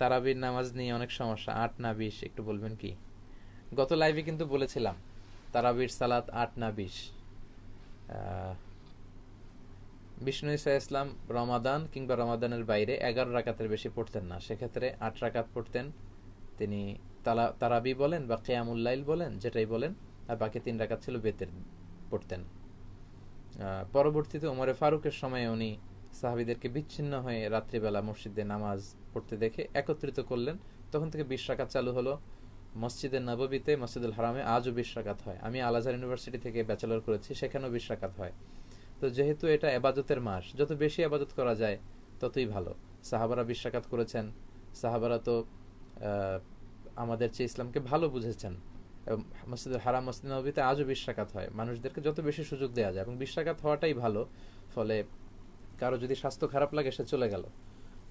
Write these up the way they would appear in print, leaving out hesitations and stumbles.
তারাবির নামাজ নিয়ে অনেক সমস্যা, 8 না 20 একটু বলবেন কি? গত লাইভে কিন্তু বলেছিলাম তারাবির সালাত 8 না 20। বিষ্ণু ইসা ইসলাম রমাদান কিংবা রমাদানের বাইরে 11 রাকাতের বেশি পড়তেন না, সেক্ষেত্রে 8 রাকাত পড়তেন তিনি। তারাবি বলেন বা কেয়ামুল্লাইল বলেন, যেটাই বলেন, আর বাকি 3 রাকাত ছিল বেতের পড়তেন। পরবর্তীতে ওমরে ফারুকের সময়ে উনি সাহাবিদেরকে বিচ্ছিন্ন হয়ে রাত্রিবেলা মসজিদে নামাজ পড়তে দেখে একত্রিত করলেন, তখন থেকে 20 রাকাত চালু হলো। মসজিদে নববীতে, মসজিদুল হারামে আজও 20 রাকাত হয়। আমি আল আজহার ইউনিভার্সিটি থেকে ব্যাচেলর করেছি, সেখানেও 20 রাকাত হয়। তো যেহেতু এটা এবাদতের মাস, যত বেশি আবাদত করা যায় ততই ভালো। সাহাবারা 20 রাকাত করেছেন। সাহাবারা তো আমাদের চেয়ে ইসলামকে ভালো বুঝেছেন। মসজিদুল হারাম, মসজিদ নববীতে আজও 20 রাকাত হয়। মানুষদেরকে যত বেশি সুযোগ দেওয়া যায়, এবং 20 রাকাত হওয়াটাই ভালো। ফলে কারো যদি স্বাস্থ্য খারাপ লাগে, সে চলে গেল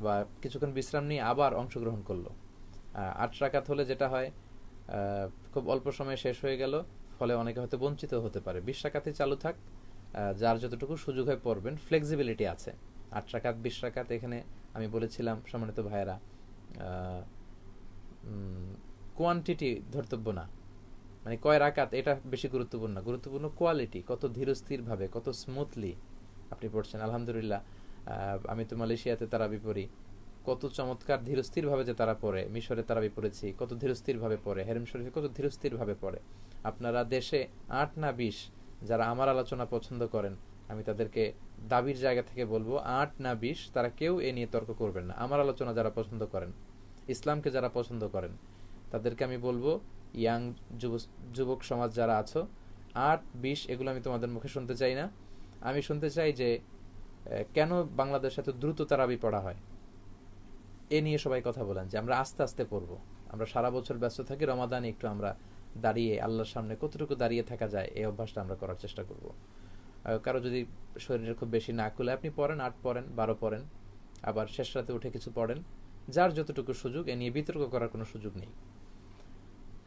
বা কিছুক্ষণ বিশ্রাম নিয়ে আবার অংশগ্রহণ করলো। 8 রাকাত হলে যেটা হয়, খুব অল্প সময়ে শেষ হয়ে গেল, ফলে অনেকে হয়তো বঞ্চিত হতে পারে। 20 রাকাতে চালু থাক, যার যতটুকু সুযোগ হয় পড়বেন, ফ্লেক্সিবিলিটি আছে। 8 রাকাত 20 রাকাত, এখানে আমি বলেছিলাম সম্মানিত ভাইয়েরা, কোয়ান্টিটি ধর্তব্য না, মানে কয় রাকাত এটা বেশি গুরুত্বপূর্ণ না, গুরুত্বপূর্ণ কোয়ালিটি, কত ধীরস্থির ভাবে, কত স্মুথলি আপনি পড়ছেন। আলহামদুলিল্লাহ, আমি তো মালয়েশিয়াতে তারাবি পড়ি, কত চমৎকার ধীরস্থির ভাবে যে তারা পড়ে। মিশরে তারাবি পড়েছি, কত ধীরস্থির ভাবে পড়ে। হেরেম শরীফে কত ধীরস্থির ভাবে পড়ে। আপনারা দেশে 8 না 20 যারা আমার আলোচনা পছন্দ করেন, আমি তাদেরকে দাবির জায়গা থেকে বলবো, 8 না 20 তারা কেউ এ নিয়ে তর্ক করবেন না। আমার আলোচনা যারা পছন্দ করেন, ইসলামকে যারা পছন্দ করেন, তাদেরকে আমি বলবো, ইয়াং যুবক সমাজ যারা আছো, 8 20 এগুলো আমি তোমাদের মুখে শুনতে চাই না। আমি শুনতে চাই যে কেন বাংলাদেশে এত দ্রুত তারাবি পড়া হয়, এ নিয়ে সবাই কথা বলেন, যে আমরা আস্তে আস্তে পড়বো। আমরা সারা বছর ব্যস্ত থাকি, রমাদানে একটু আমরা দাঁড়িয়ে আল্লাহর সামনে কতটুকু দাঁড়িয়ে থাকা যায়, এই অভ্যাসটা আমরা করার চেষ্টা করব। কারো যদি শরীরের খুব বেশি না খুলে, আপনি পড়েন, 8 পড়েন, 12 পড়েন, আবার শেষ রাতে উঠে কিছু পড়েন, যার যতটুকু সুযোগ। এ নিয়ে বিতর্ক করার কোনো সুযোগ নেই।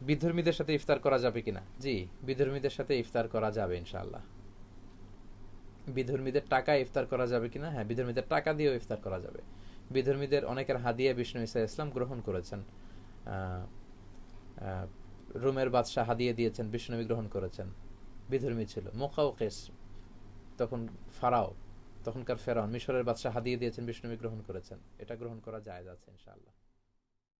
বিধর্মীদের সাথে ইফতার করা যাবে কিনা? জি, বিধর্মীদের সাথে ইফতার করা যাবে ইনশাআল্লাহ। বিধর্মীদের টাকায় ইফতার করা যাবে কিনা? হ্যাঁ, বিধর্মীদের টাকা দিয়েও ইফতার করা যাবে। বিধর্মীদের অনেকের হাদিয়া বিষ্ণু ঈসা ইসলাম গ্রহণ করেছেন। রোমের বাদশাহ হাদিয়া দিয়েছেন, বিষ্ণুনবী গ্রহণ করেছেন। বিধর্মী ছিল মুকাওকিস, তখন ফারাও, তখনকার ফেরাউন, মিশরের বাদশাহ হাদিয়া দিয়েছেন, বিষ্ণুনবী গ্রহণ করেছেন। এটা গ্রহণ করা জায়েজ আছে ইনশাআল্লাহ।